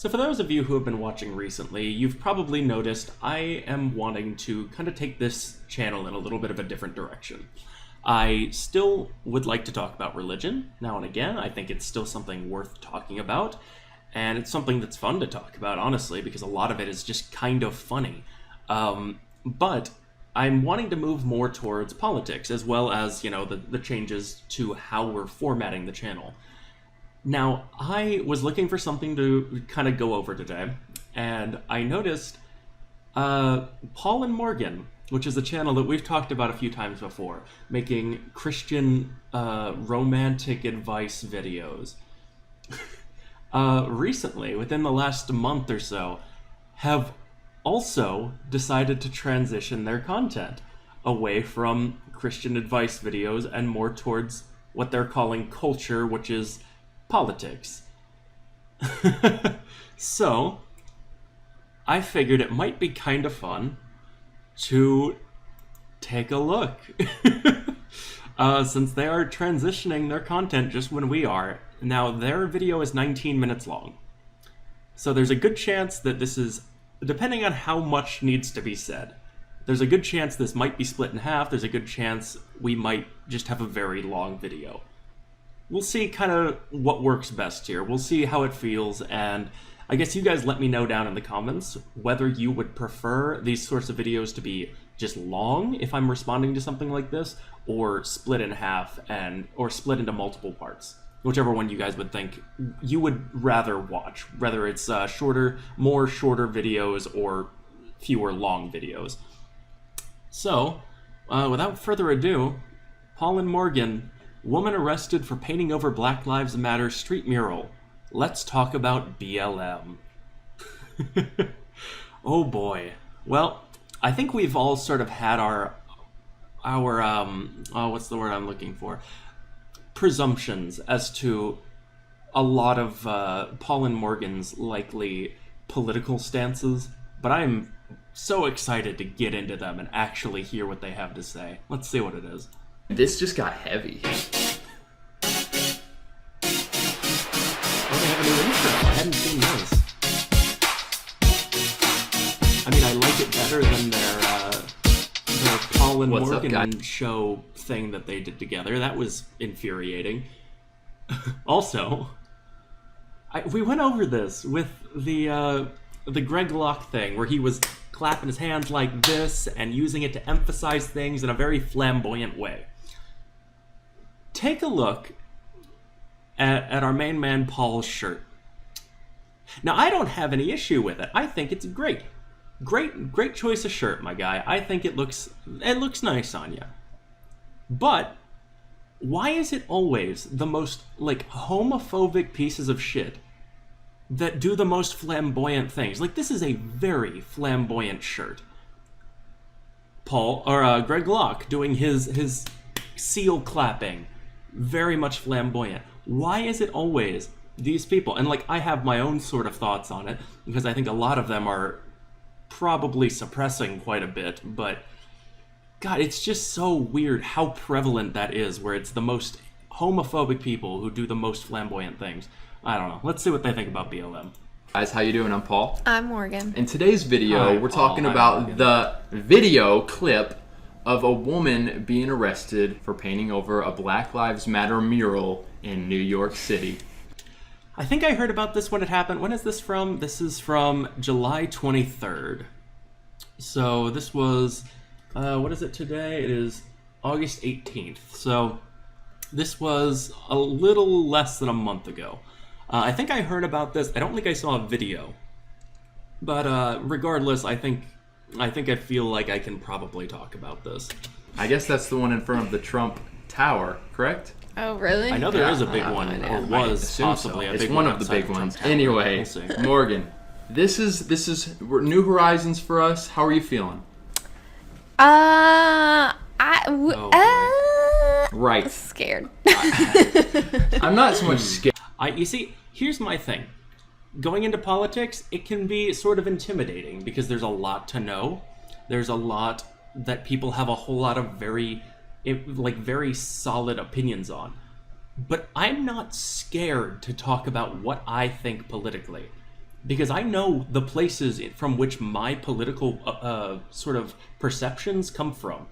So for those of you who have been watching recently, you've probably noticed I am wanting to kind of take this channel in a little bit of a different direction. I still would like to talk about religion now and again. I think it's still something worth talking about, and it's something that's fun to talk about, honestly, because a lot of it is just kind of funny. But I'm wanting to move more towards politics, as well as, you know, the changes to how we're formatting the channel. Now, I was looking for something to kind of go over today, and I noticed Paul and Morgan, which is a channel that we've talked about a few times before, making Christian romantic advice videos. Recently, within the last month or so, have also decided to transition their content away from Christian advice videos and more towards what they're calling culture, which is politics. So, I figured it might be kind of fun to take a look. Since they are transitioning their content just when we are. Now, their video is 19 minutes long. So there's a good chance that this is, depending on how much needs to be said, there's a good chance this might be split in half. There's a good chance we might just have a very long video. We'll see kind of what works best here. We'll see how it feels, and I guess you guys let me know down in the comments whether you would prefer these sorts of videos to be just long if I'm responding to something like this, or split in half or split into multiple parts. Whichever one you guys would think you would rather watch, whether it's more shorter videos or fewer long videos. So, without further ado, Paul and Morgan, woman arrested for painting over Black Lives Matter street mural. Let's talk about BLM. Oh boy. Well, I think we've all sort of had our what's the word I'm looking for? Presumptions as to a lot of Paul and Morgan's likely political stances, but I'm so excited to get into them and actually hear what they have to say. Let's see what it is. This just got heavy. Oh, they have a new intro. I hadn't seen this. I mean, I like it better than their Paul and What's up, Morgan show thing that they did together. That was infuriating. Also, we went over this with the Greg Locke thing, where he was clapping his hands like this and using it to emphasize things in a very flamboyant way. Take a look at our main man Paul's shirt. Now, I don't have any issue with it. I think it's great. Great choice of shirt, my guy. I think it looks nice on you. But why is it always the most, like, homophobic pieces of shit that do the most flamboyant things? Like, this is a very flamboyant shirt. Greg Locke doing his seal clapping, very much flamboyant. Why is it always these people? And, like, I have my own sort of thoughts on it, because I think a lot of them are probably suppressing quite a bit, but God, it's just so weird how prevalent that is, where it's the most homophobic people who do the most flamboyant things. I don't know. Let's see what they think about BLM. Guys, how you doing? I'm Paul. I'm Morgan. In today's video, we're talking about the video clip of a woman being arrested for painting over a Black Lives Matter mural in New York City. I think I heard about this when it happened. When is this from? This is from July 23rd. So this was, what is it today? It is August 18th. So this was a little less than a month ago. I think I heard about this. I don't think I saw a video. But regardless, I feel like I can probably talk about this. I guess that's the one in front of the Trump Tower, correct? Oh, really? I know there is a big one, or was possibly a big one. It's one of the big ones. Anyway, Morgan, this is new horizons for us. How are you feeling? Right. Scared. I'm not so much scared. You see, here's my thing. Going into politics, it can be sort of intimidating because there's a lot to know. There's a lot that people have a whole lot of very solid opinions on. But I'm not scared to talk about what I think politically. because I know the places from which my political sort of perceptions come from.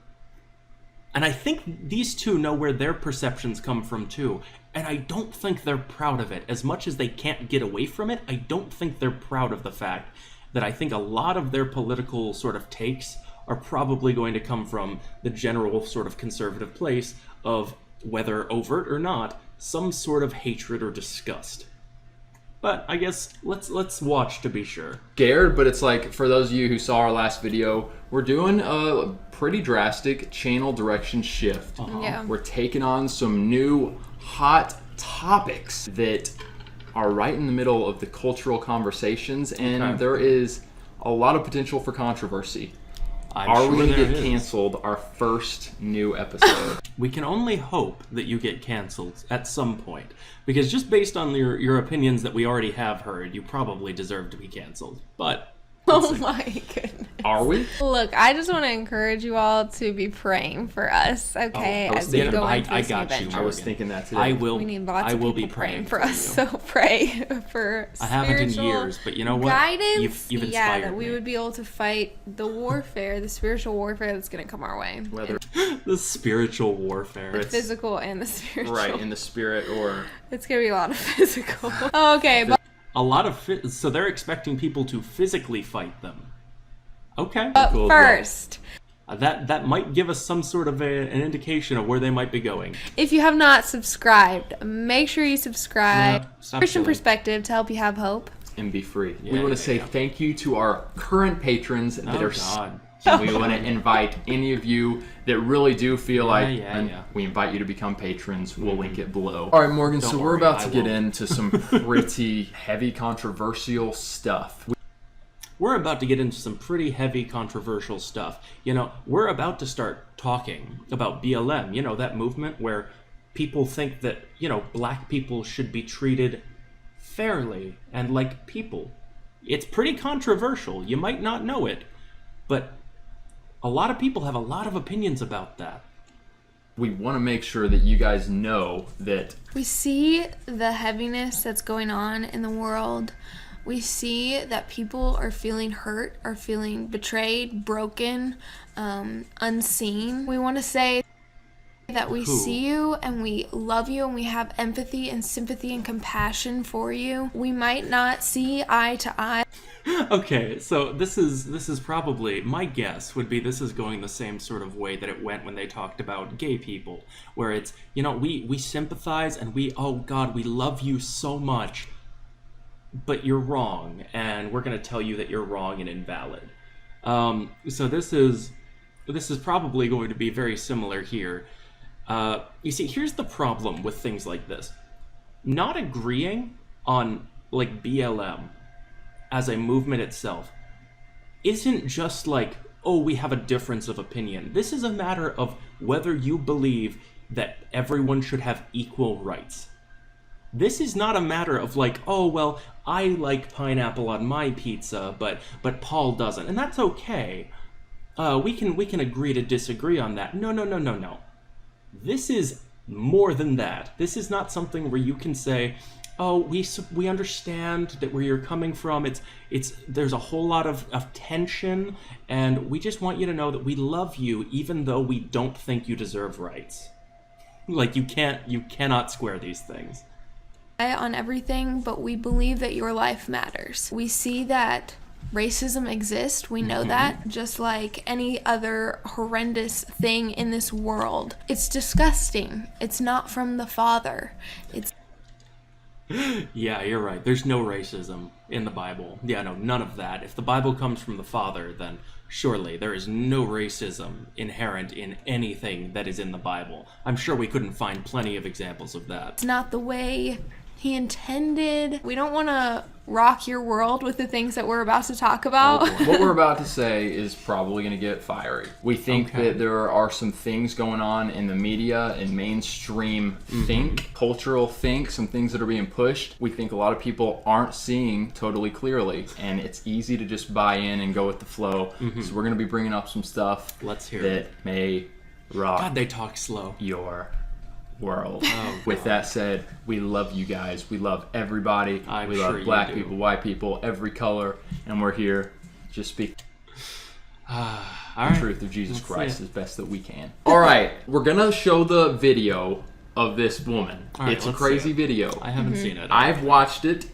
And I think these two know where their perceptions come from too. And I don't think they're proud of it. As much as they can't get away from it, I don't think they're proud of the fact that I think a lot of their political sort of takes are probably going to come from the general sort of conservative place of, whether overt or not, some sort of hatred or disgust. But I guess let's watch to be sure. Scared, but it's like, for those of you who saw our last video, we're doing a pretty drastic channel direction shift. Yeah. We're taking on some new hot topics that are right in the middle of the cultural conversations, and there is a lot of potential for controversy. Are we going to get canceled our first new episode? We can only hope that you get canceled at some point, because just based on your opinions that we already have heard, you probably deserve to be canceled. But oh my goodness. Are we? Look, I just want to encourage you all to be praying for us, okay? As we go into I this got new you. venture. I was thinking that today. I will. We need lots I of will people be praying for us. you. So pray for I haven't in spiritual years, but you know what? guidance. You've yeah, inspired that we me. would be able to fight the warfare, the spiritual warfare that's going to come our way. Whether The spiritual warfare. The physical and the spiritual. right in the spirit or It's going to be a lot of physical. Okay, but A lot of so they're expecting people to physically fight them. Okay. cool as well. first, That might give us some sort of an indication of where they might be going. if you have not subscribed, make sure you subscribe. No, stop Christian killing. perspective to help you have hope. and be free. Yeah, we want yeah, to say yeah. thank you to our current patrons that Oh, are God. and we want to invite any of you that really do feel like, yeah, and yeah. we invite you to become patrons. We'll link it below. All right, Morgan, Don't so we're worry, about I to get won't. into some pretty heavy, controversial stuff. We're about to get into some pretty heavy, controversial stuff. You know, we're about to start talking about BLM, you know, that movement where people think that, you know, black people should be treated fairly and like people. It's pretty controversial. You might not know it, but a lot of people have a lot of opinions about that. We want to make sure that you guys know that We see the heaviness that's going on in the world. We see that people are feeling hurt, are feeling betrayed, broken, unseen. We want to say that we see you and we love you and we have empathy and sympathy and compassion for you. We might not see eye to eye. Okay, so this is probably, my guess would be this is going the same sort of way that it went when they talked about gay people, where it's, you know, we sympathize and oh God, we love you so much, but you're wrong, and we're going to tell you that you're wrong and invalid. So this is probably going to be very similar here. You see, here's the problem with things like this. Not agreeing on, like, BLM as a movement itself isn't just like, oh, we have a difference of opinion. This is a matter of whether you believe that everyone should have equal rights. This is not a matter of like, oh, well, I like pineapple on my pizza, but Paul doesn't, and that's okay. We can agree to disagree on that. No. This is more than that. This is not something where you can say, oh, we understand that where you're coming from. There's a whole lot of tension, and we just want you to know that we love you, even though we don't think you deserve rights. Like, you cannot square these things. On everything, but we believe that your life matters. We see that racism exists. We know that, just like any other horrendous thing in this world. It's disgusting. It's not from the Father. Yeah, you're right. There's no racism in the Bible. Yeah, no, none of that. If the Bible comes from the Father, then surely there is no racism inherent in anything that is in the Bible. I'm sure we couldn't find plenty of examples of that. It's not the way He intended. We don't want to rock your world with the things that we're about to talk about. what we're about to say is probably going to get fiery. We think that there are some things going on in the media and mainstream cultural think, some things that are being pushed. We think a lot of people aren't seeing totally clearly, and it's easy to just buy in and go with the flow. So we're going to be bringing up some stuff Let's hear that it. may rock God, they talk slow. your world. With that said, we love you guys. We love everybody. We love black people, white people, every color, and we're here just speak the truth of Jesus Christ as best that we can. All right, we're gonna show the video of this woman. It's a crazy video. I haven't seen it. I've watched it.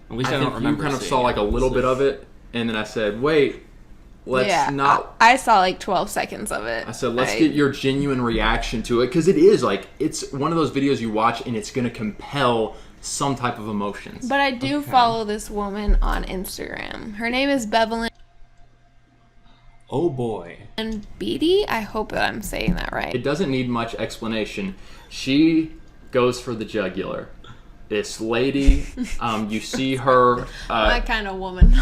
At least I don't remember. You kind of saw like a little bit of it, and then I said, "Wait, let's not." I saw like 12 seconds of it. I said, "Let's get your genuine reaction to it," because it is like it's one of those videos you watch, and it's gonna compel some type of emotions. But I do follow this woman on Instagram. Her name is Bevelyn. Oh boy. And Beatty, I hope that I'm saying that right. It doesn't need much explanation. She goes for the jugular. This lady, you see her. My kind of woman.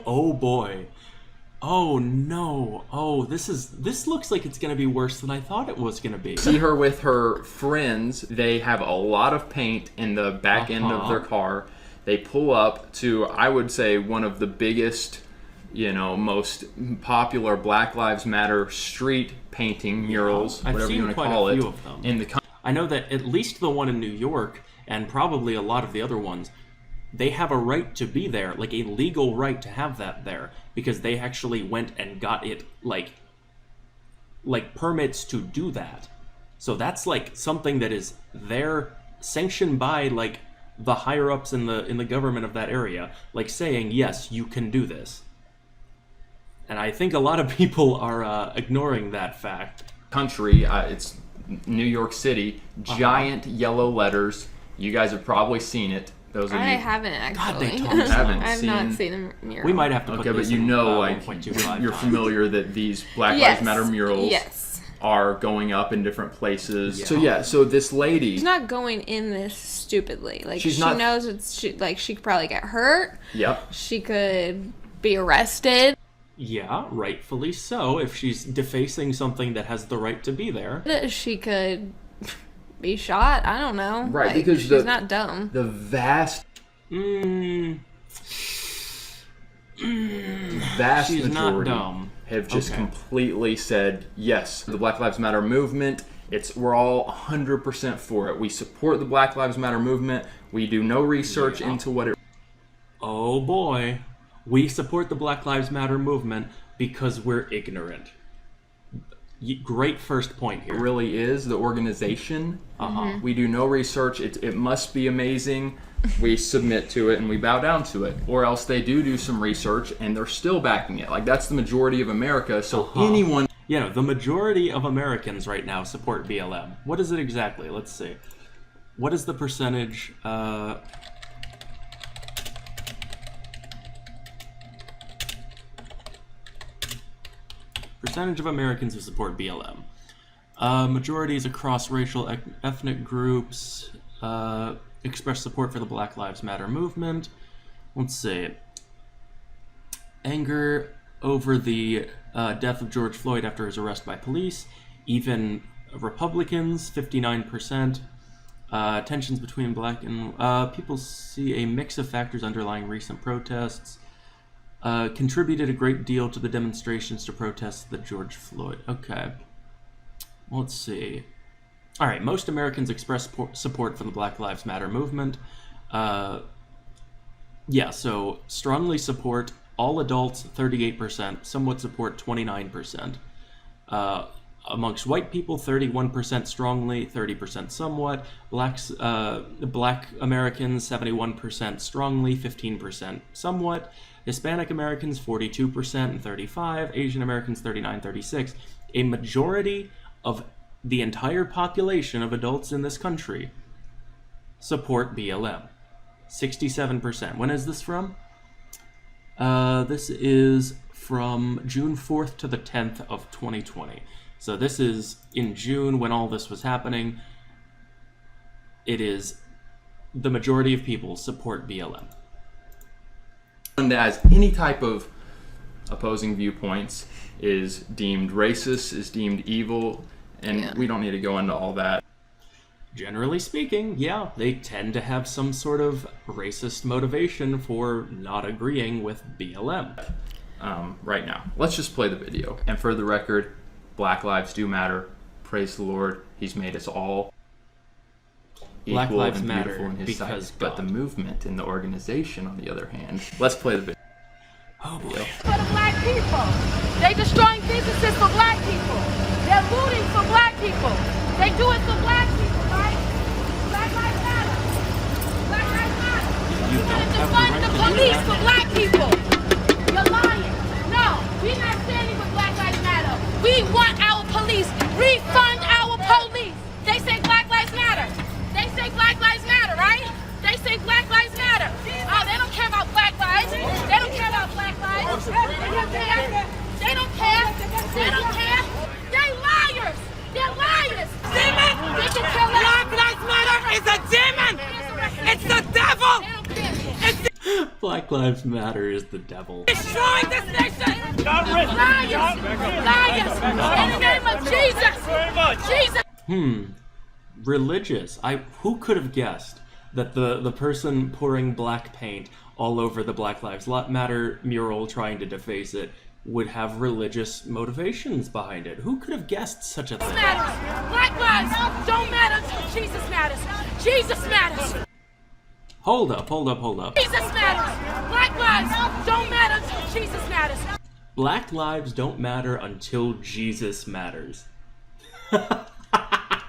Oh boy. Oh no. Oh, this looks like it's gonna be worse than I thought it was gonna be. See her with her friends. They have a lot of paint in the back end of their car. They pull up to, I would say, one of the biggest, most popular Black Lives Matter street painting murals, whatever you want to call it, in the country. I know that at least the one in New York, and probably a lot of the other ones, they have a right to be there, like a legal right to have that there, because they actually went and got it, like permits to do that. So that's like something that is there, sanctioned by like the higher ups in the government of that area, like saying, yes, you can do this. And I think a lot of people are ignoring that fact. Country, it's New York City, giant yellow letters. You guys have probably seen it. Those of you. I haven't actually. God, they I've not seen the mural. We might have to put this but in, you're familiar that these Black Lives Matter murals are going up in different places. Yeah. So this lady, she's not going in this stupidly. Like she knows she could probably get hurt. Yep. She could be arrested. Yeah, rightfully so. If she's defacing something that has the right to be there, she could be shot. I don't know. Right, because she's not dumb. The vast she's majority not dumb. Have just completely said yes. The Black Lives Matter movement. We're all 100% for it. We support the Black Lives Matter movement. We do no research into what it. Oh boy. We support the Black Lives Matter movement because we're ignorant. Great first point here. It really is the organization. We do no research. It must be amazing. We submit to it and we bow down to it. Or else they do some research and they're still backing it. Like, that's the majority of America. So anyone... the majority of Americans right now support BLM. What is it exactly? Let's see. What is the percentage? Percentage of Americans who support BLM. Majorities across racial, ethnic groups express support for the Black Lives Matter movement. Let's see. Anger over the death of George Floyd after his arrest by police. Even Republicans, 59%. Tensions between black and people see a mix of factors underlying recent protests. Contributed a great deal to the demonstrations to protest the George Floyd. Okay. Let's see. All right. Most Americans express support for the Black Lives Matter movement. So strongly support. All adults, 38%. Somewhat support, 29%. Amongst white people, 31% strongly, 30% somewhat. Black Americans, 71% strongly, 15% somewhat. Hispanic Americans, 42% and 35%. Asian Americans, 39%, 36%. A majority of the entire population of adults in this country support BLM. 67%. When is this from? This is from June 4th to the 10th of 2020. So this is in June when all this was happening. It is the majority of people support BLM. That has any type of opposing viewpoints is deemed racist, is deemed evil, and we don't need to go into all that. Generally speaking, they tend to have some sort of racist motivation for not agreeing with BLM. Right now, let's just play the video. And for the record, Black lives do matter. Praise the Lord. He's made us all Black equal Lives and Matter beautiful in his because sight. But the God. movement and the organization, on the other hand, let's play the video. Oh boy. For the black people. They destroying businesses for black people. They're looting for black people. They do it for black people, right? Black Lives Matter. Black Lives Matter. You want don't to have the defund right the to do police that. for black people. You're lying. No, we're not standing with Black Lives Matter. We want our police. Refund our police. They say Black Lives Matter. They say Black Lives Matter, right? They say Black Lives Matter. Oh, they don't care about black lives. They don't care about black lives. They don't care. They don't care. They don't care. They liars. They're liars. Demon. They can kill us. Black Lives Matter is a demon. It's the devil. They don't care. It's Black Lives Matter is the devil. destroying this nation. Liars. Liars. In the name of Jesus. Jesus. Religious. Who could have guessed that the person pouring black paint all over the Black Lives Matter mural trying to deface it would have religious motivations behind it? Who could have guessed such a thing? Matters. Black lives don't matter until Jesus matters. Jesus matters. Hold up. Jesus matters. Black lives don't matter until Jesus matters. Black lives don't matter until Jesus matters.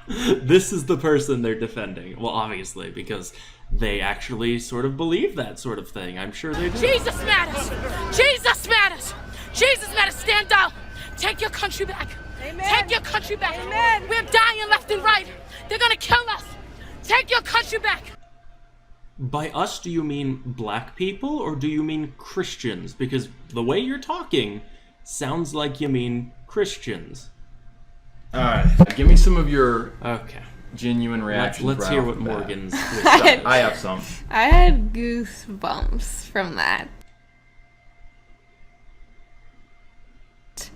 This is the person they're defending. Well, obviously, because they actually sort of believe that sort of thing. I'm sure they do. Jesus matters. Jesus matters. Jesus matters. Stand up. Take your country back. Amen. Take your country back. Amen. We're dying left and right. They're gonna kill us. Take your country back. By us, do you mean black people or do you mean Christians? Because the way you're talking sounds like you mean Christians. All right, give me some of your Okay. genuine reactions. Let's right hear off what the bat. Morgan's... I have some. I had goosebumps from that.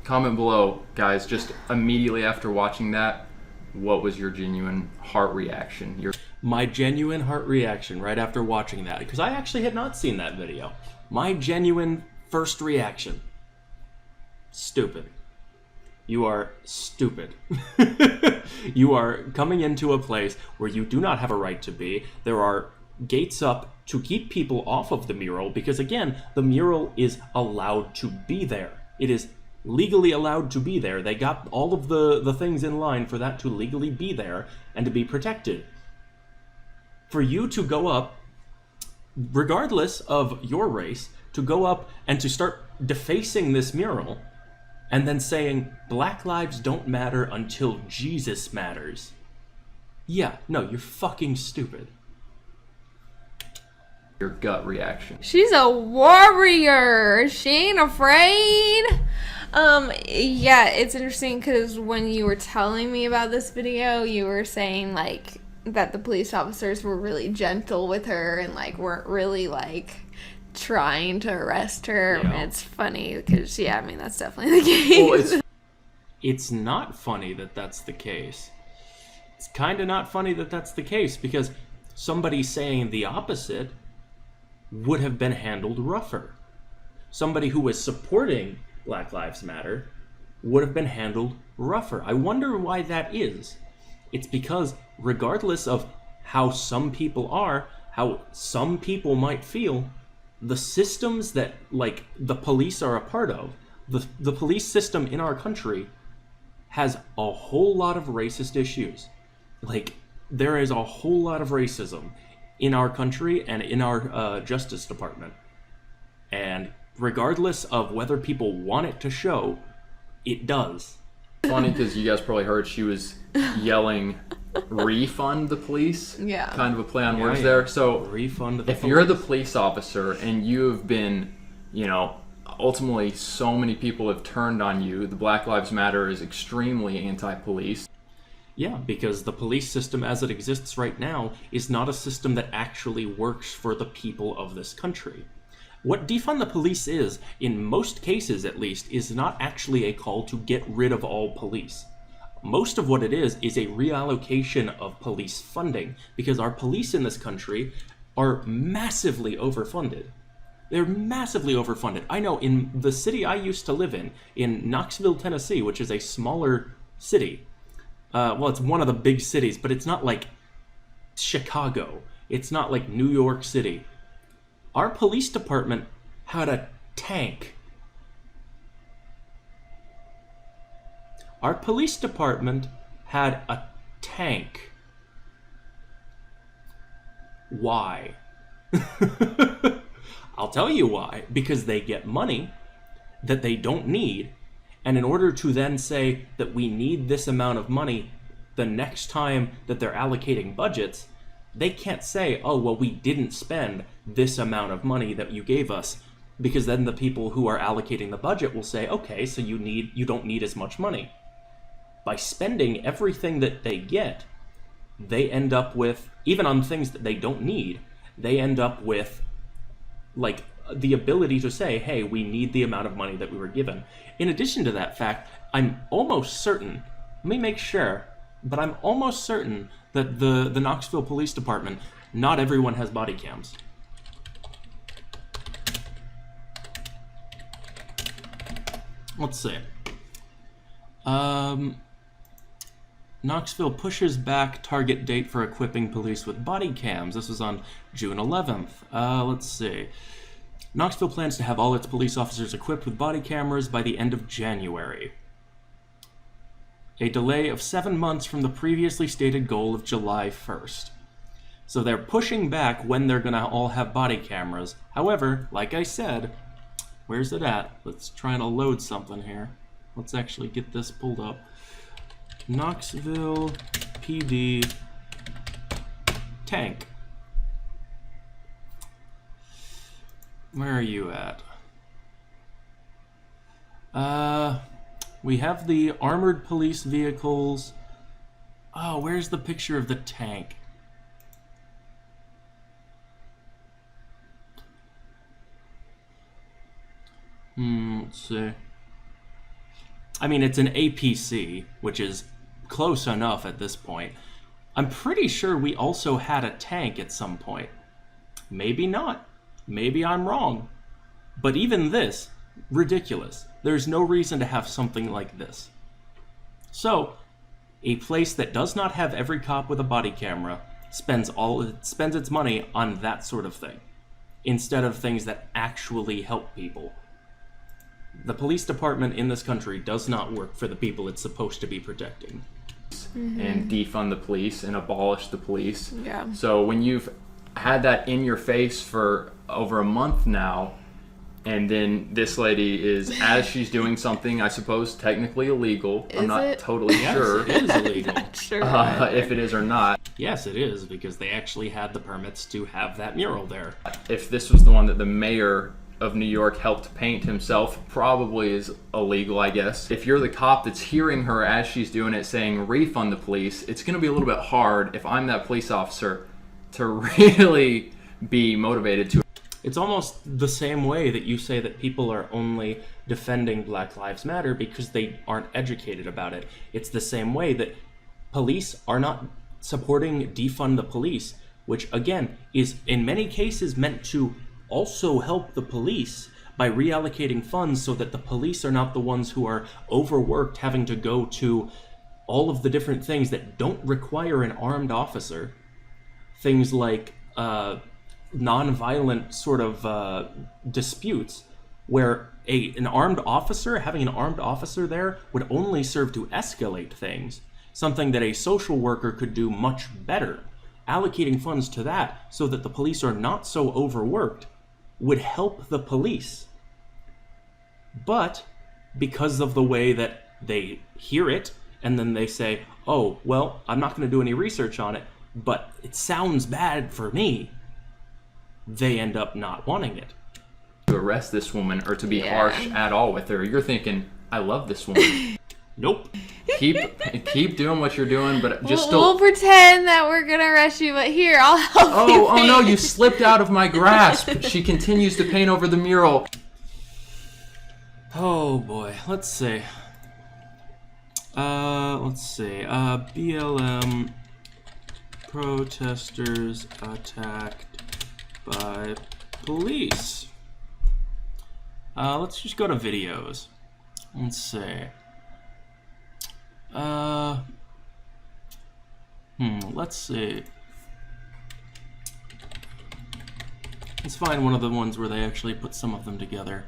Comment below, guys, just immediately after watching that, what was your genuine heart reaction? My genuine heart reaction right after watching that, because I actually had not seen that video. My genuine first reaction. Stupid. You are stupid. You are coming into a place where you do not have a right to be. There are gates up to keep people off of the mural because, again, the mural is allowed to be there. It is legally allowed to be there. They got all of the things in line for that to legally be there and to be protected. For you to go up, regardless of your race, to go up and to start defacing this mural and then saying, Black lives don't matter until Jesus matters. Yeah, no, you're fucking stupid. Your gut reaction. She's a warrior. She ain't afraid. Yeah, it's interesting because when you were telling me about this video, you were saying like that the police officers were really gentle with her and like weren't really like trying to arrest her. Yeah. And it's funny because I mean that's definitely the case. Well, It's not funny that that's the case. It's kind of not funny that that's the case because somebody saying the opposite would have been handled rougher. Somebody who was supporting Black Lives Matter would have been handled rougher. I wonder why that is. It's because regardless of how some people are, how some people might feel, the systems that like the police are a part of, the police system in our country has a whole lot of racist issues. Like, there is a whole lot of racism in our country and in our Justice Department. And regardless of whether people want it to show, it does. funny because you guys probably heard she was yelling, refund the police. Yeah. Kind of a play on Yeah, words yeah. there. So Refund the if you're the police officer and you have been, you know, ultimately so many people have turned on you, the Black Lives Matter is extremely anti-police. Yeah, because the police system as it exists right now is not a system that actually works for the people of this country. What defund the police is, in most cases at least, is not actually a call to get rid of all police. Most of what it is a reallocation of police funding, because our police in this country are massively overfunded. They're massively overfunded. I know in the city I used to live in Knoxville, Tennessee, which is a smaller city, well, it's one of the big cities, but it's not like Chicago. It's not like New York City. Our police department had a tank. Our police department had a tank. Why? I'll tell you why. Because they get money that they don't need, and in order to then say that we need this amount of money the next time that they're allocating budgets, they can't say, oh, well, we didn't spend this amount of money that you gave us, because then the people who are allocating the budget will say, okay, so you don't need as much money. By spending everything that they get, they end up with, even on things that they don't need, they end up with like the ability to say, hey, we need the amount of money that we were given. In addition to that fact, I'm almost certain, let me make sure, but I'm almost certain that the Knoxville Police Department, not everyone has body cams. Let's see. Knoxville pushes back target date for equipping police with body cams. This was on June 11th. Let's see. Knoxville plans to have all its police officers equipped with body cameras by the end of January. A delay of 7 months from the previously stated goal of July 1st. So they're pushing back when they're going to all have body cameras. However, like I said, where's it at? Let's try and load something here. Let's actually get this pulled up. Knoxville PD tank. Where are you at? We have the armored police vehicles. Oh, where's the picture of the tank? Let's see. I mean, it's an APC, which is close enough at this point. I'm pretty sure we also had a tank at some point. Maybe not. Maybe I'm wrong. But even this, ridiculous. There's no reason to have something like this. So, a place that does not have every cop with a body camera spends its money on that sort of thing, instead of things that actually help people. The police department in this country does not work for the people it's supposed to be protecting. And defund the police and abolish the police. Yeah. So when you've had that in your face for over a month now, and then this lady is, as she's doing something, I suppose, technically illegal. I'm not totally sure. Yes, it is illegal. If it is or not. Yes, it is, because they actually had the permits to have that mural there. If this was the one that the mayor of New York helped paint himself, probably is illegal, I guess. If you're the cop that's hearing her as she's doing it saying refund the police, it's going to be a little bit hard if I'm that police officer to really be motivated to. It's almost the same way that you say that people are only defending Black Lives Matter because they aren't educated about it. It's the same way that police are not supporting defund the police, which again is in many cases meant to also help the police by reallocating funds so that the police are not the ones who are overworked having to go to all of the different things that don't require an armed officer. Things like non-violent sort of disputes where having an armed officer there would only serve to escalate things, something that a social worker could do much better. Allocating funds to that so that the police are not so overworked would help the police. But because of the way that they hear it and then they say, oh, well, I'm not going to do any research on it, but it sounds bad for me, they end up not wanting it. To arrest this woman or to be harsh at all with her, you're thinking, I love this woman. Nope. Keep doing what you're doing, but just we'll pretend that we're gonna arrest you, but here, I'll help you. Oh no, you slipped out of my grasp. She continues to paint over the mural. Oh boy, let's see. BLM protesters attacked by police. Let's just go to videos. Let's see. Let's see. Let's find one of the ones where they actually put some of them together.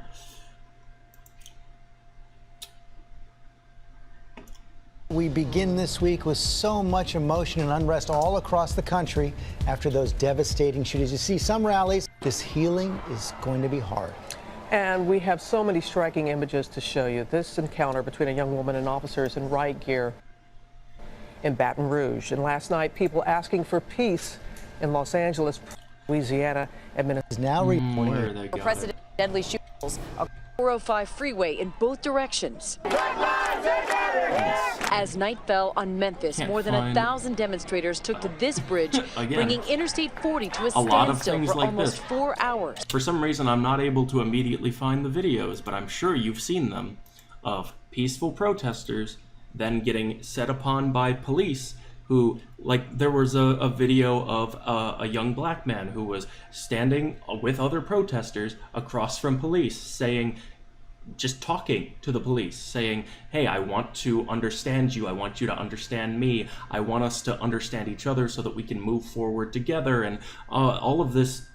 We begin this week with so much emotion and unrest all across the country after those devastating shootings. You see some rallies. This healing is going to be hard. And we have so many striking images to show you. This encounter between a young woman and officers in riot gear in Baton Rouge. And last night, people asking for peace in Los Angeles, Louisiana, is now reporting President deadly shootings on 405 freeway in both directions. As night fell on Memphis, more than 1,000 demonstrators took to this bridge, bringing Interstate 40 to a standstill for almost 4 hours. For some reason, I'm not able to immediately find the videos, but I'm sure you've seen them, of peaceful protesters then getting set upon by police who, like, there was a video of a young black man who was standing with other protesters across from police saying, just talking to the police, saying, hey, I want to understand you, I want you to understand me, I want us to understand each other so that we can move forward together, and all of this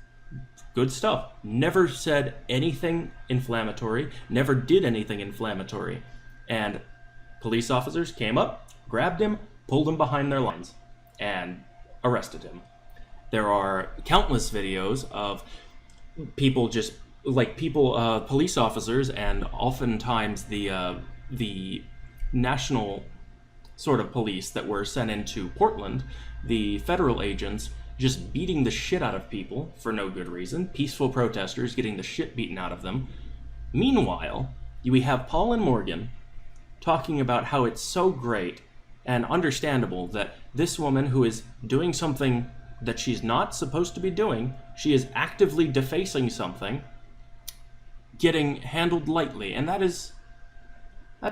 good stuff. Never said anything inflammatory, never did anything inflammatory. And police officers came up, grabbed him, pulled him behind their lines, and arrested him. There are countless videos of people just police officers, and oftentimes the national sort of police that were sent into Portland, the federal agents just beating the shit out of people for no good reason, peaceful protesters getting the shit beaten out of them. Meanwhile, we have Paul and Morgan talking about how it's so great and understandable that this woman who is doing something that she's not supposed to be doing, she is actively defacing something, getting handled lightly, and that's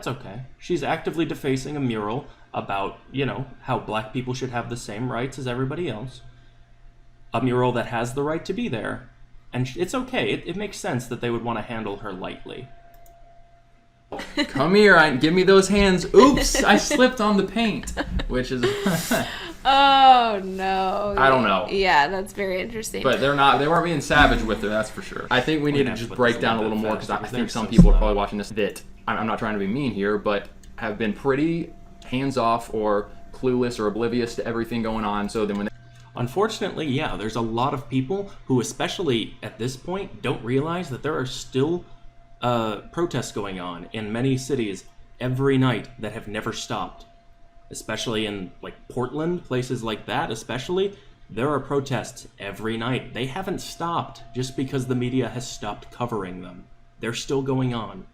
okay. She's actively defacing a mural about, how black people should have the same rights as everybody else. A mural that has the right to be there. And it's okay. It makes sense that they would want to handle her lightly. Come here, give me those hands. Oops, I slipped on the paint. Which is... Oh, no. I don't know. Yeah, that's very interesting. But they weren't being savage with her, that's for sure. I think we need to just break down a little more, because I think some people are probably watching this that, I'm not trying to be mean here, but have been pretty hands-off or clueless or oblivious to everything going on. So then when Unfortunately, yeah, there's a lot of people who, especially at this point, don't realize that there are still protests going on in many cities every night that have never stopped. Especially in, Portland, places like that especially, there are protests every night. They haven't stopped just because the media has stopped covering them. They're still going on.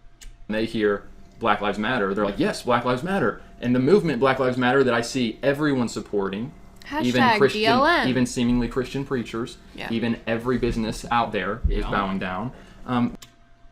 When they hear Black Lives Matter, they're like, yes, Black Lives Matter. And the movement Black Lives Matter that I see everyone supporting, even Christian, BLM. even seemingly Christian preachers, even every business out there is bowing down.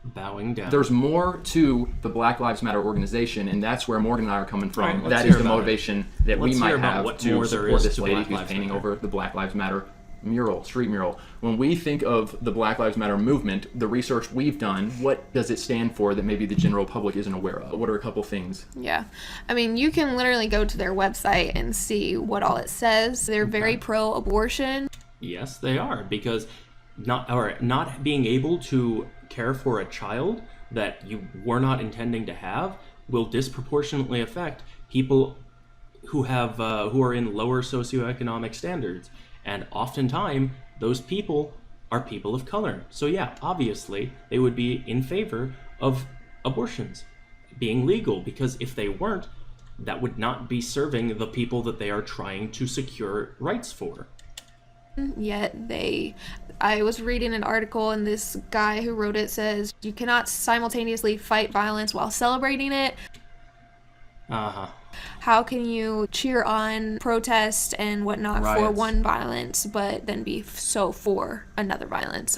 Bowing down. There's more to the Black Lives Matter organization, and that's where Morgan and I are coming from. Right, that is the motivation that we might have to support this lady who's painting over the Black Lives Matter mural, street mural. When we think of the Black Lives Matter movement, the research we've done, what does it stand for that maybe the general public isn't aware of? What are a couple things? Yeah. I mean, you can literally go to their website and see what all it says. They're very pro-abortion. Yes, they are, because not being able to care for a child that you were not intending to have will disproportionately affect people who are in lower socioeconomic standards, and oftentimes those people are people of color. So yeah, obviously they would be in favor of abortions being legal, because if they weren't, that would not be serving the people that they are trying to secure rights for. Yet I was reading an article, and this guy who wrote it says you cannot simultaneously fight violence while celebrating it. How can you cheer on protest and whatnot for one violence, but then be so for another violence?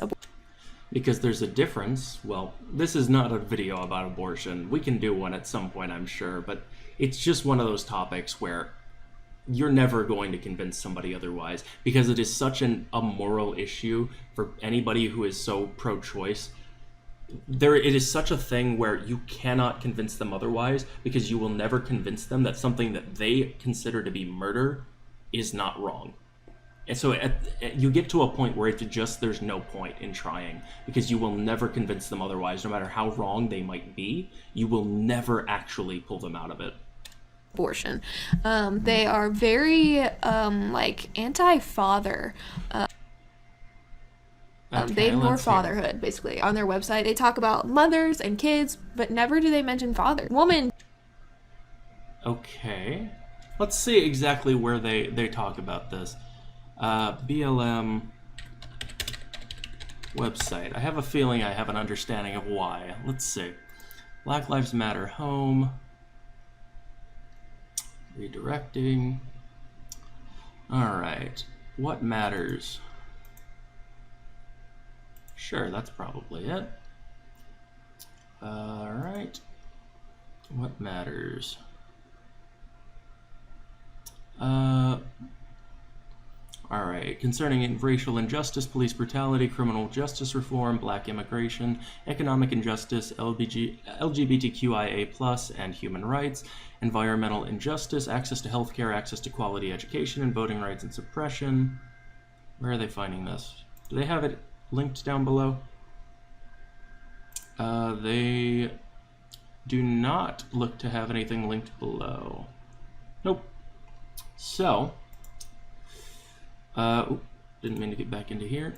Because there's a difference. Well, this is not a video about abortion. We can do one at some point, I'm sure, but it's just one of those topics where you're never going to convince somebody otherwise, because it is such a moral issue for anybody who is so pro-choice. It is such a thing where you cannot convince them otherwise, because you will never convince them that something that they consider to be murder is not wrong. And so you get to a point where it's just, there's no point in trying, because you will never convince them otherwise. No matter how wrong they might be, you will never actually pull them out of it. Abortion. They are very like anti-father. They ignore fatherhood, basically. On their website, they talk about mothers and kids, but never do they mention father. Woman. Okay. Let's see exactly where they talk about this. BLM website. I have a feeling I have an understanding of why. Let's see. Black Lives Matter home. Redirecting. Alright. What matters? Sure, that's probably it. Alright. What matters? Alright, concerning racial injustice, police brutality, criminal justice reform, black immigration, economic injustice, LGBTQIA+, and human rights, environmental injustice, access to healthcare, access to quality education, and voting rights and suppression. Where are they finding this? Do they have it linked down below? They do not look to have anything linked below. Nope. So, didn't mean to get back into here.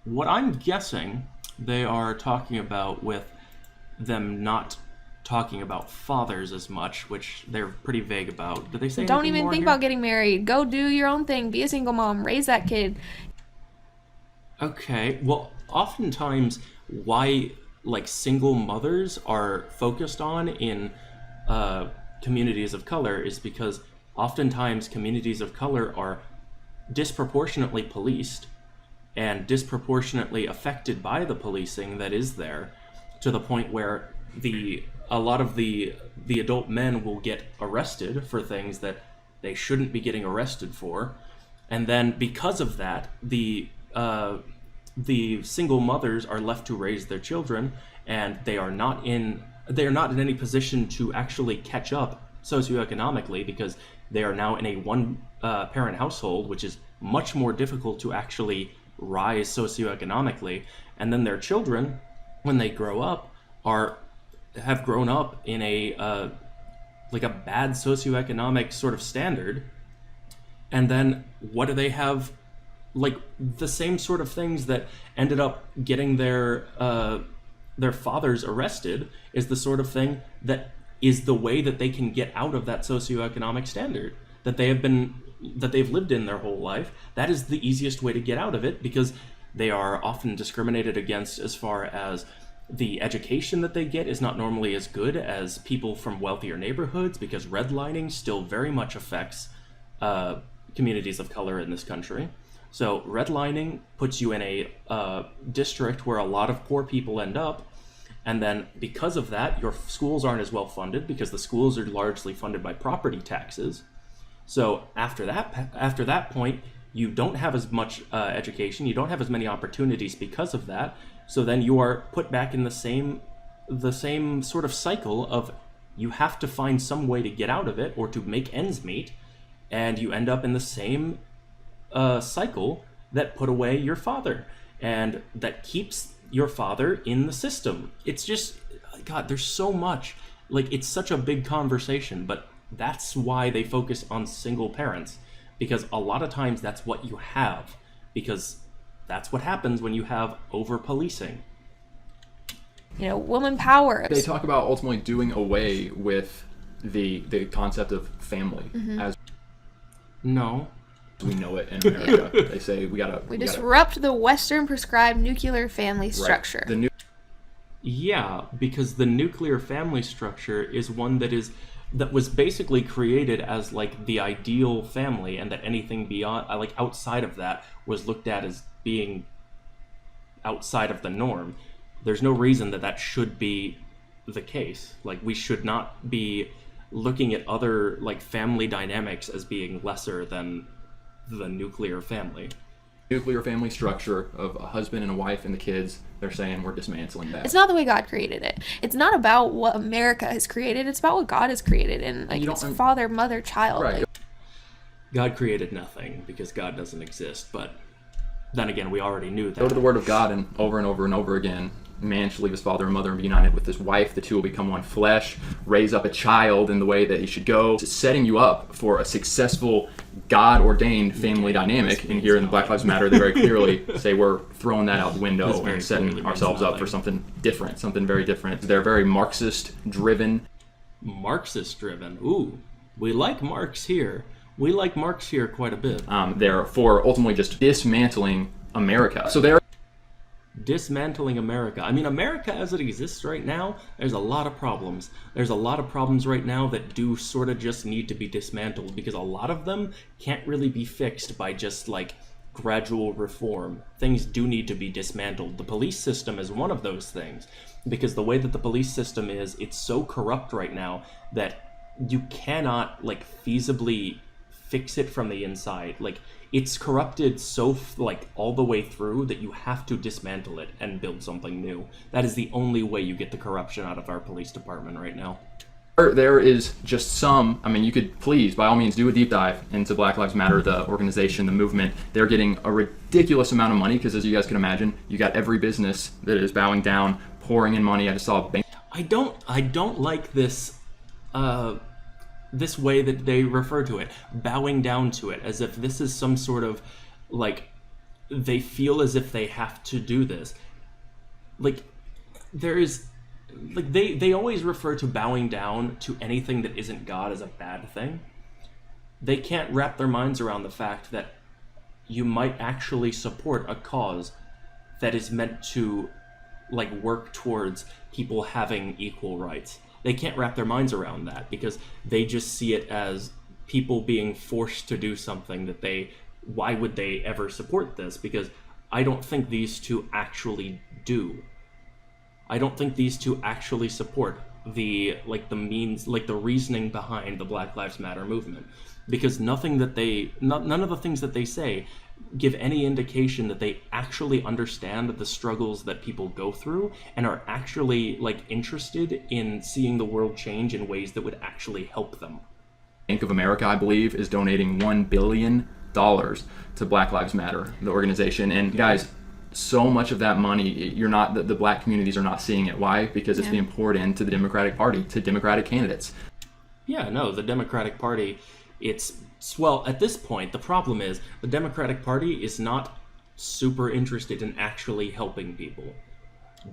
What I'm guessing they are talking about with them not talking about fathers as much, which they're pretty vague about. Did they say don't even think about getting married. Go do your own thing. Be a single mom. Raise that kid. Okay, well, oftentimes why like single mothers are focused on in communities of color is because oftentimes communities of color are disproportionately policed and disproportionately affected by the policing that is there, to the point where a lot of the adult men will get arrested for things that they shouldn't be getting arrested for, and then because of that, the single mothers are left to raise their children, and they are not in any position to actually catch up socioeconomically, because they are now in a one parent household, which is much more difficult to actually rise socioeconomically. And then their children, when they grow up, have grown up in a like a bad socioeconomic sort of standard. And then what do they have? Like the same sort of things that ended up getting their fathers arrested is the sort of thing that is the way that they can get out of that socioeconomic standard that they've lived in their whole life. That is the easiest way to get out of it, because they are often discriminated against as far as the education that they get is not normally as good as people from wealthier neighborhoods, because redlining still very much affects communities of color in this country. So redlining puts you in a district where a lot of poor people end up, and then because of that, your schools aren't as well funded, because the schools are largely funded by property taxes. So after that point, you don't have as much education, you don't have as many opportunities because of that. So then you are put back in the same sort of cycle of you have to find some way to get out of it or to make ends meet, and you end up in the same cycle that put away your father and that keeps your father in the system. It's just, God, there's so much. Like, it's such a big conversation, but that's why they focus on single parents, because a lot of times that's what you have, because that's what happens when you have over-policing. You know, woman power. They talk about ultimately doing away with the concept of family as No. we know it in America. They say we disrupt the Western prescribed nuclear family structure. Right. Yeah, because the nuclear family structure is one that was basically created as like the ideal family, and that anything beyond, like outside of that, was looked at as being outside of the norm. There's no reason that should be the case. Like, we should not be looking at other like family dynamics as being lesser than the nuclear family. Nuclear family structure of a husband and a wife and the kids, they're saying we're dismantling that. It's not the way God created it. It's not about what America has created. It's about what God has created, and like it's father, mother, child. Right. Like, God created nothing because God doesn't exist, but then again, we already knew that. Go to the Word of God, and over and over again, man should leave his father and mother and be united with his wife. The two will become one flesh. Raise up a child in the way that he should go. It's setting you up for a successful, God-ordained family dynamic. And here in the Black Lives Matter, they very clearly say we're throwing that out the window and setting ourselves up for something different, something very different. They're very Marxist-driven. Marxist-driven. Ooh, we like Marx here. We like Marx here quite a bit. They're for ultimately just dismantling America. So they're dismantling America. I mean, America as it exists right now, there's a lot of problems. There's a lot of problems right now that do sort of just need to be dismantled, because a lot of them can't really be fixed by just like gradual reform. Things do need to be dismantled. The police system is one of those things, because the way that the police system is, it's so corrupt right now that you cannot like feasibly fix it from the inside. Like, it's corrupted so like all the way through that you have to dismantle it and build something new. That is the only way you get the corruption out of our police department right now. There is just some, I mean, you could please, by all means, do a deep dive into Black Lives Matter, the organization, the movement. They're getting a ridiculous amount of money because, as you guys can imagine, you got every business that is bowing down, pouring in money. I just saw a bank. I don't like this this way that they refer to it, bowing down to it, as if this is some sort of, like, they feel as if they have to do this. Like, there is, like, they always refer to bowing down to anything that isn't God as a bad thing. They can't wrap their minds around the fact that you might actually support a cause that is meant to, like, work towards people having equal rights. They can't wrap their minds around that because they just see it as people being forced to do something that why would they ever support this? Because I don't think these two actually do. I don't think these two actually support the reasoning behind the Black Lives Matter movement, because none of the things that they say give any indication that they actually understand the struggles that people go through and are actually like interested in seeing the world change in ways that would actually help them. Bank of America, I believe, is donating $1 billion to Black Lives Matter, the organization. And guys, so much of that money, the black communities are not seeing it. Why? Because it's being poured into the Democratic Party, to Democratic candidates. Yeah, no, the Democratic Party, well, at this point, the problem is the Democratic Party is not super interested in actually helping people.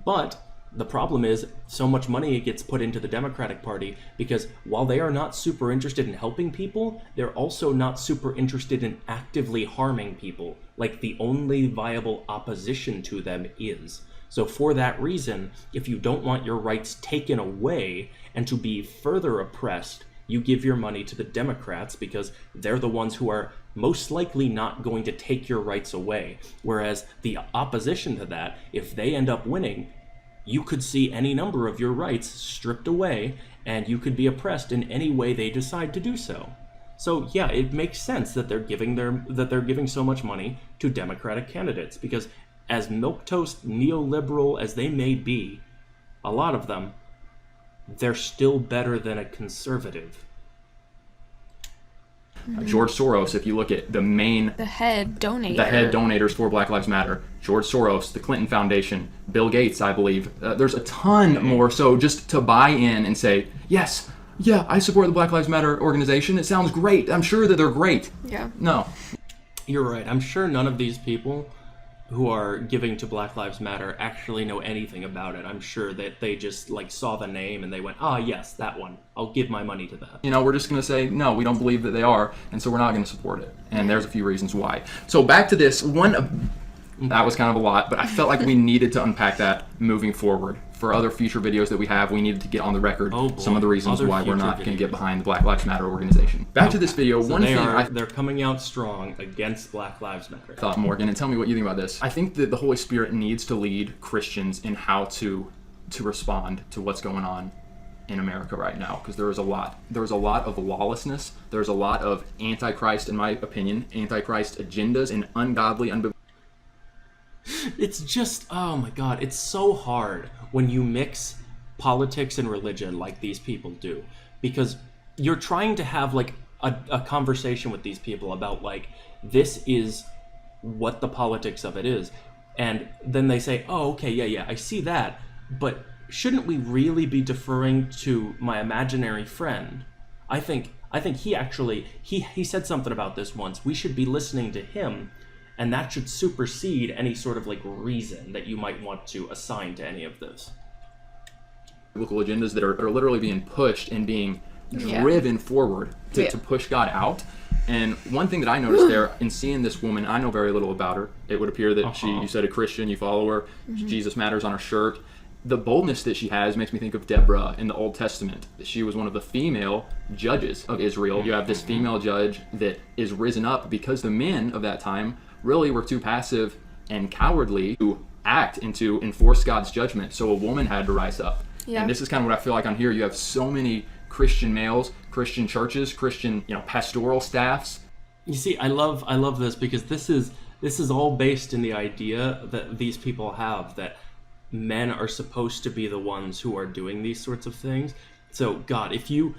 But the problem is so much money gets put into the Democratic Party because while they are not super interested in helping people, they're also not super interested in actively harming people, like the only viable opposition to them is. So for that reason, if you don't want your rights taken away and to be further oppressed, you give your money to the Democrats because they're the ones who are most likely not going to take your rights away. Whereas the opposition to that, if they end up winning, you could see any number of your rights stripped away and you could be oppressed in any way they decide to do so. So yeah, it makes sense that they're giving so much money to Democratic candidates, because as milquetoast neoliberal as they may be, a lot of them, they're still better than a conservative. George Soros, if you look at the head donators for Black Lives Matter, George Soros, the Clinton Foundation, Bill Gates, I believe, there's a ton more. So just to buy in and say, yes, yeah, I support the Black Lives Matter organization. It sounds great. I'm sure that they're great. Yeah. No. You're right. I'm sure none of these people who are giving to Black Lives Matter actually know anything about it. I'm sure that they just like saw the name and they went, yes, that one. I'll give my money to that. We're just going to say, no, we don't believe that they are, and so we're not going to support it. And there's a few reasons why. So back to this one. That was kind of a lot, but I felt like we needed to unpack that moving forward. For other future videos that we have, we needed to get on the record some of the reasons why we're not going to get behind the Black Lives Matter organization. Back to this video, they're coming out strong against Black Lives Matter. Thought, Morgan, and tell me what you think about this. I think that the Holy Spirit needs to lead Christians in how to respond to what's going on in America right now, because there's a lot of lawlessness. There's a lot of antichrist, in my opinion, antichrist agendas and ungodly, It's just, oh my God, it's so hard when you mix politics and religion like these people do, because you're trying to have like a conversation with these people about like, this is what the politics of it is. And then they say, oh, okay, yeah, I see that. But shouldn't we really be deferring to my imaginary friend? I think he actually, he said something about this once. We should be listening to him, and that should supersede any sort of like reason that you might want to assign to any of this. Local agendas that are literally being pushed and being driven forward to push God out. And one thing that I noticed there in seeing this woman, I know very little about her. It would appear that you said a Christian, you follow her, Jesus Matters on her shirt. The boldness that she has makes me think of Deborah in the Old Testament. She was one of the female judges of Israel. You have this female judge that is risen up because the men of that time really were too passive and cowardly to act and to enforce God's judgment. So a woman had to rise up. Yeah. And this is kind of what I feel like on here. You have so many Christian males, Christian churches, Christian, pastoral staffs. You see, I love this because this is all based in the idea that these people have that men are supposed to be the ones who are doing these sorts of things. So God, if you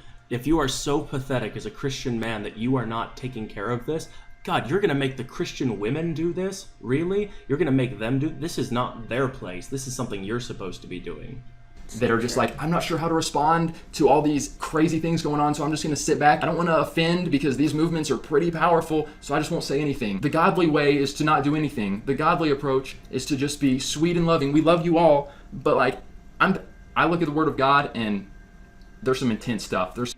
are so pathetic as a Christian man that you are not taking care of this, God, you're going to make the Christian women do this? Really? You're going to make them do this? Is not their place. This is something you're supposed to be doing. That are just like, I'm not sure how to respond to all these crazy things going on, so I'm just going to sit back. I don't want to offend because these movements are pretty powerful, so I just won't say anything. The godly way is to not do anything. The godly approach is to just be sweet and loving. We love you all, but like, I look at the Word of God and there's some intense stuff. There's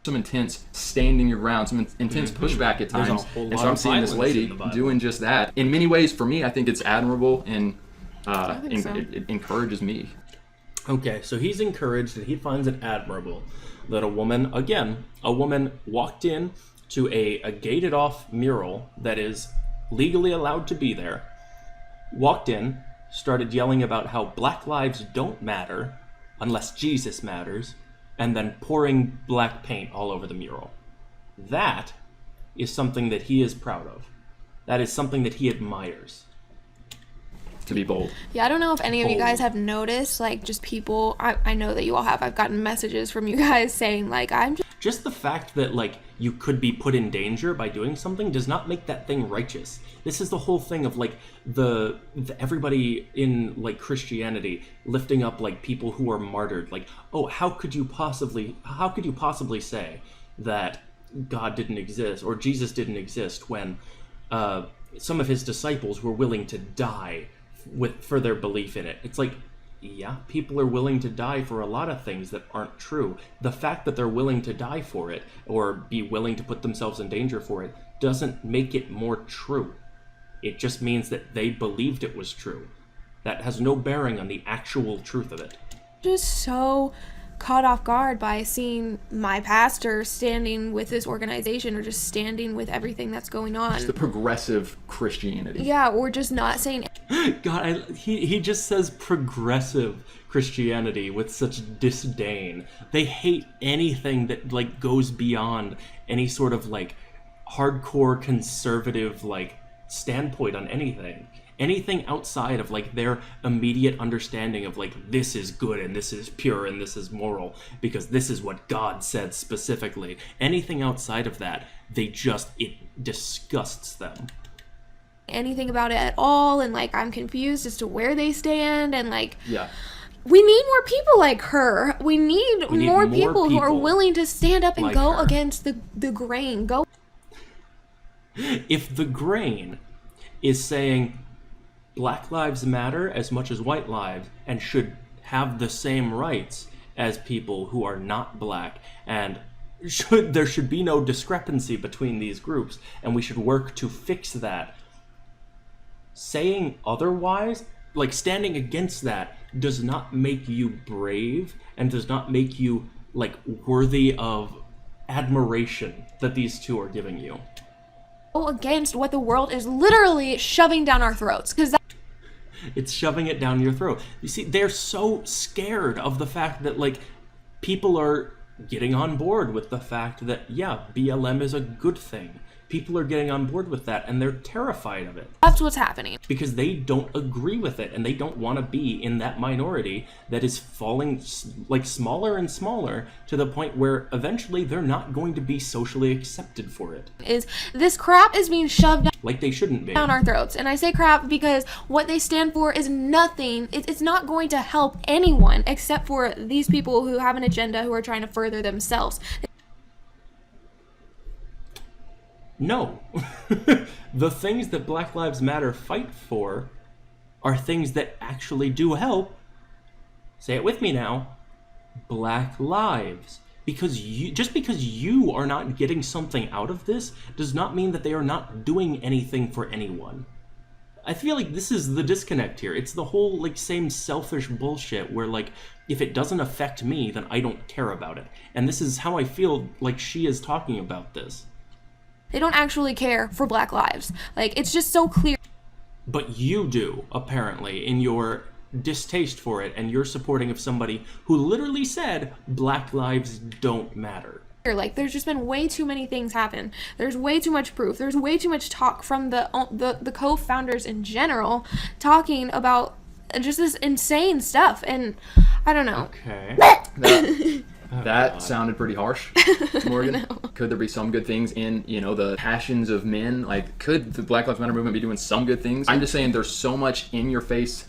some intense standing your ground, some intense pushback at times. And so I'm seeing this lady doing just that. In many ways, for me, I think it's admirable and it encourages me. Okay, so he's encouraged and he finds it admirable that a woman walked in to a gated off mural that is legally allowed to be there, walked in, started yelling about how black lives don't matter unless Jesus matters, and then pouring black paint all over the mural. That is something that he is proud of. That is something that he admires. To be bold. Yeah, I don't know if any of you guys have noticed, like, just people, I know that you all have, I've gotten messages from you guys saying, like, I'm just the fact that, like, you could be put in danger by doing something does not make that thing righteous. This is the whole thing of, like, the everybody in, like, Christianity lifting up, like, people who are martyred. Like, oh, how could you possibly say that God didn't exist or Jesus didn't exist when some of his disciples were willing to die for their belief in it? It's like, yeah, people are willing to die for a lot of things that aren't true. The fact that they're willing to die for it or be willing to put themselves in danger for it doesn't make it more true. It just means that they believed it was true. That has no bearing on the actual truth of it. Just so caught off guard by seeing my pastor standing with this organization or just standing with everything that's going on. It's the progressive Christianity. Yeah, or just not saying. God, he just says progressive Christianity with such disdain. They hate anything that like goes beyond any sort of like hardcore conservative like standpoint on anything. Anything outside of like their immediate understanding of like this is good and this is pure and this is moral because this is what God said specifically. Anything outside of that, it disgusts them. Anything about it at all, and like I'm confused as to where they stand, and like we need more people like her. We need more people who are willing to stand up and like go against the grain. If the grain is saying Black lives matter as much as white lives and should have the same rights as people who are not black, and there should be no discrepancy between these groups, and we should work to fix that. Saying otherwise, like standing against that, does not make you brave and does not make you like worthy of admiration that these two are giving you. Against what the world is literally shoving down our throats, because it's shoving it down your throat. You see, they're so scared of the fact that like people are getting on board with the fact that BLM is a good thing. people are getting on board with that, and they're terrified of it. That's what's happening. Because they don't agree with it, and they don't want to be in that minority that is falling like smaller and smaller to the point where eventually they're not going to be socially accepted for it. Is this crap is being shoved like they shouldn't be down our throats. And I say crap because what they stand for is nothing. It's not going to help anyone except for these people who have an agenda, who are trying to further themselves. No. The things that Black Lives Matter fight for are things that actually do help. Say it with me now. Black lives. Because just because you are not getting something out of this does not mean that they are not doing anything for anyone. I feel like this is the disconnect here. It's the whole like same selfish bullshit where like if it doesn't affect me, then I don't care about it. And this is how I feel like she is talking about this. They don't actually care for Black lives. Like, it's just so clear. But you do, apparently, in your distaste for it, and you're supporting of somebody who literally said Black lives don't matter. Like, there's just been way too many things happen. There's way too much proof. There's way too much talk from the co-founders in general talking about just this insane stuff. And I don't know. Okay. That sounded pretty harsh, Morgan. No. Could there be some good things in, the passions of men? Like, could the Black Lives Matter movement be doing some good things? I'm just saying there's so much in-your-face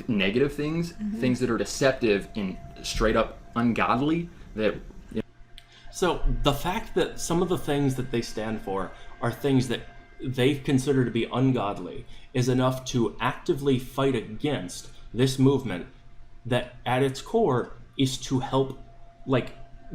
negative things, things that are deceptive and straight up ungodly that... So the fact that some of the things that they stand for are things that they consider to be ungodly is enough to actively fight against this movement that at its core is to help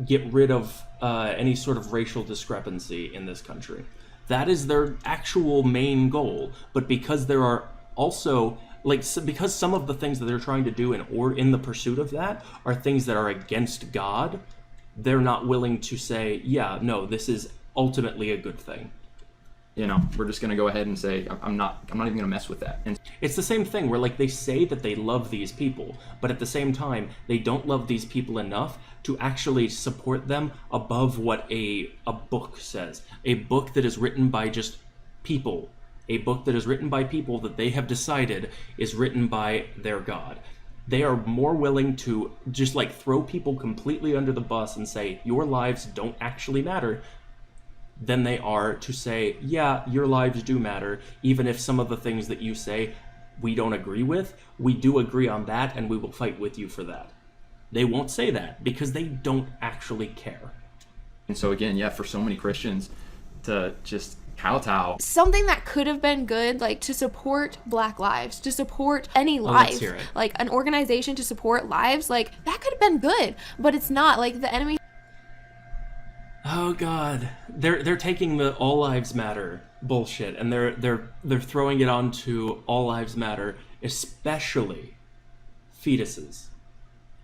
get rid of any sort of racial discrepancy in this country. That is their actual main goal. But because there are also because some of the things that they're trying to do in the pursuit of that are things that are against God, they're not willing to say, yeah, no, this is ultimately a good thing. We're just going to go ahead and say, I'm not even going to mess with that. And it's the same thing where they say that they love these people, but at the same time, they don't love these people enough to actually support them above what a book says. A book that is written by just people. A book that is written by people that they have decided is written by their God. They are more willing to just throw people completely under the bus and say, your lives don't actually matter, than they are to say, yeah, your lives do matter, even if some of the things that you say we don't agree with. We do agree on that, and we will fight with you for that. They won't say that because they don't actually care. And so again, for so many Christians to just kowtow. Something that could have been good, to support Black lives, to support any life, an organization to support lives, that could have been good, but it's not. The enemy. Oh God, they're taking the all lives matter bullshit and they're throwing it onto all lives matter, especially fetuses,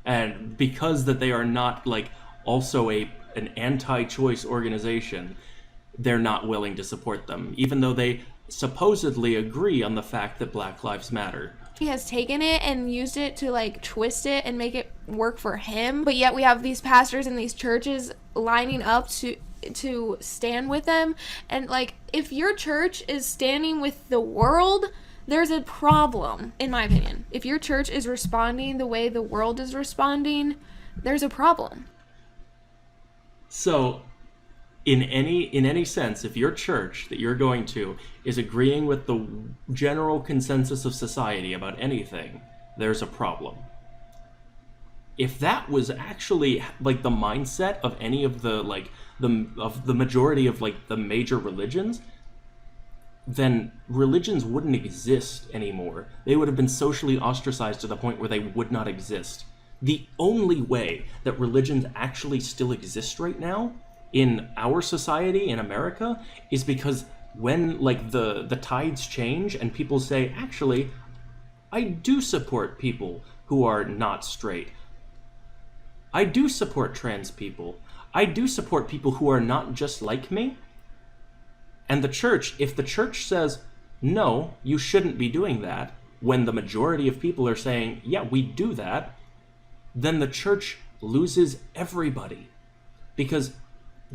and because that they are not also an anti-choice organization, they're not willing to support them, even though they supposedly agree on the fact that Black Lives Matter. He has taken it and used it to twist it and make it work for him, but yet we have these pastors in these churches lining up to stand with them. And if your church is standing with the world, there's a problem, in my opinion. If your church is responding the way the world is responding, there's a problem. So in any sense, if your church that you're going to is agreeing with the general consensus of society about anything, there's a problem. If that was actually the mindset of any of the the majority of the major religions, then religions wouldn't exist anymore. They would have been socially ostracized to the point where they would not exist. The only way that religions actually still exist right now in our society in America is because when the tides change and people say, actually, I do support people who are not straight. I do support trans people. I do support people who are not just like me. And the church, if the church says, no, you shouldn't be doing that, when the majority of people are saying, yeah, we do that, then the church loses everybody. Because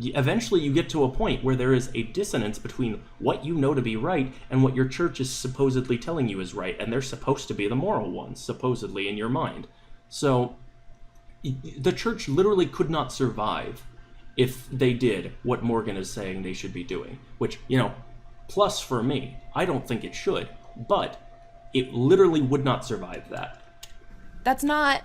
eventually you get to a point where there is a dissonance between what you know to be right and what your church is supposedly telling you is right, and they're supposed to be the moral ones, supposedly, in your mind. So the church literally could not survive if they did what Morgan is saying they should be doing, which, plus for me. I don't think it should, but it literally would not survive that.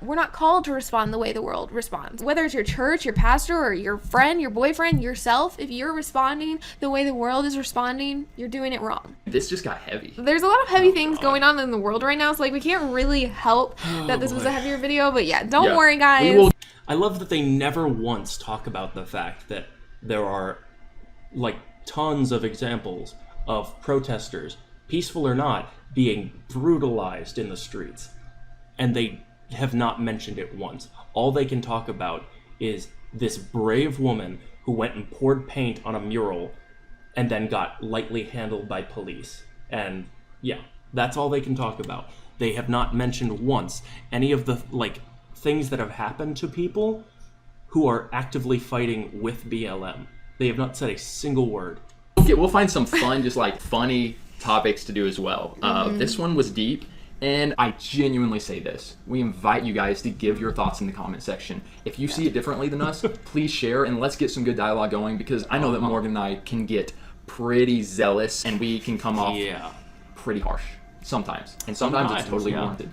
We're not called to respond the way the world responds. Whether it's your church, your pastor, or your friend, your boyfriend, yourself, if you're responding the way the world is responding, you're doing it wrong. This just got heavy. There's a lot of heavy things going on in the world right now, so we can't really help that this was a heavier video, but don't worry, guys. I love that they never once talk about the fact that there are, tons of examples of protesters, peaceful or not, being brutalized in the streets. And they have not mentioned it once. All they can talk about is this brave woman who went and poured paint on a mural and then got lightly handled by police. And that's all they can talk about. They have not mentioned once any of the things that have happened to people who are actively fighting with BLM. They have not said a single word. We'll find some fun, just funny topics to do as well. This one was deep. And I genuinely say this. We invite you guys to give your thoughts in the comment section. If you see it differently than us, please share and let's get some good dialogue going, because I know that Morgan and I can get pretty zealous and we can come off pretty harsh sometimes. And sometimes it's totally warranted.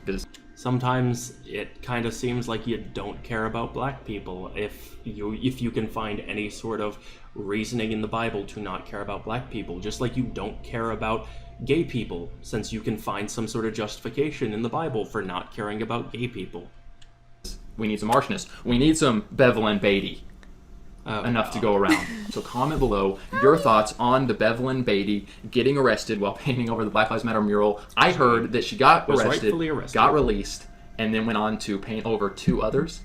Sometimes it kind of seems like you don't care about black people if you can find any sort of reasoning in the Bible to not care about black people, just like you don't care about gay people, since you can find some sort of justification in the Bible for not caring about gay people. We need some harshness. We need some Bevel and Beatty. Enough to go around. So comment below your thoughts on the Bevelyn Beatty getting arrested while painting over the Black Lives Matter mural. I heard that she got arrested, got released, and then went on to paint over 2 others.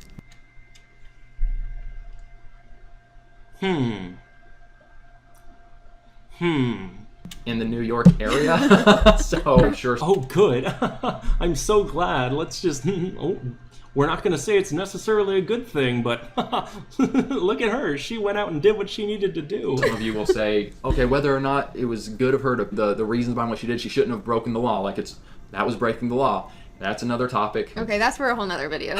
In the New York area. So I'm sure. Oh, good. I'm so glad. Let's just. We're not going to say it's necessarily a good thing, but look at her. She went out and did what she needed to do. Some of you will say, okay, whether or not it was good of her to the reasons behind what she did, she shouldn't have broken the law. That was breaking the law. That's another topic. Okay, that's for a whole nother video.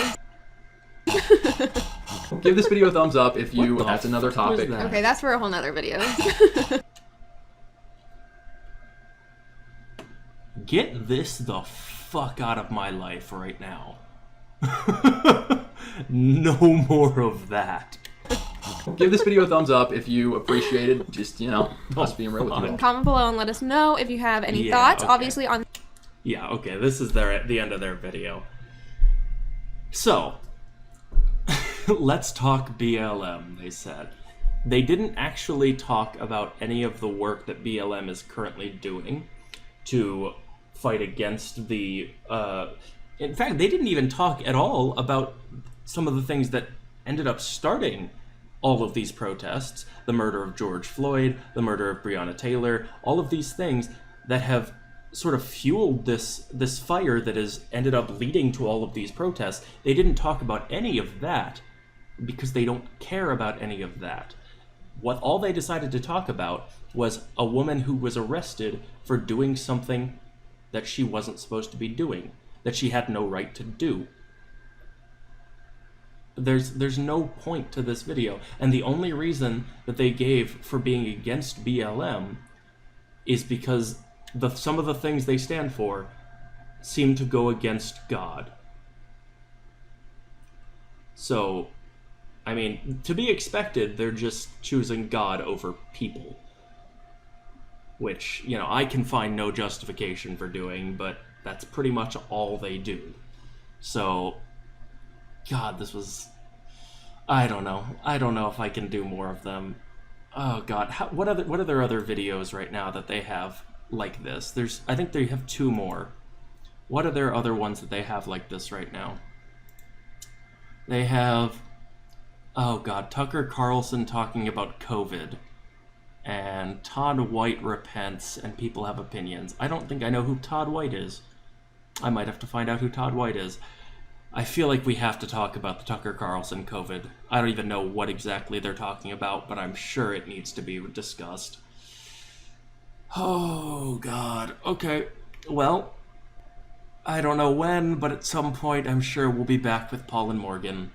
Give this video a thumbs up if you. That's another topic. Okay, that's for a whole nother video. Get this the fuck out of my life right now. No more of that. Give this video a thumbs up if you appreciated just, us being real with you all. Comment below and let us know if you have any thoughts, obviously, on... Yeah, okay, this is at the end of their video. So, let's talk BLM, they said. They didn't actually talk about any of the work that BLM is currently doing to fight against the... In fact, they didn't even talk at all about some of the things that ended up starting all of these protests. The murder of George Floyd, the murder of Breonna Taylor, all of these things that have sort of fueled this fire that has ended up leading to all of these protests. They didn't talk about any of that because they don't care about any of that. All they decided to talk about was a woman who was arrested for doing something that she wasn't supposed to be doing, that she had no right to do. There's no point to this video, and the only reason that they gave for being against BLM is because some of the things they stand for seem to go against God. So, I mean, to be expected, they're just choosing God over people, which, I can find no justification for doing, but that's pretty much all they do. So, God, this was... I don't know. I don't know if I can do more of them. Oh, God. What are their other videos right now that they have like this? I think they have 2 more. What are their other ones that they have like this right now? They have... Oh, God. Tucker Carlson talking about COVID. And Todd White repents and people have opinions. I don't think I know who Todd White is. I might have to find out who Todd White is. I feel like we have to talk about the Tucker Carlson COVID. I don't even know what exactly they're talking about, but I'm sure it needs to be discussed. Oh, God. Okay. Well, I don't know when, but at some point I'm sure we'll be back with Paul and Morgan.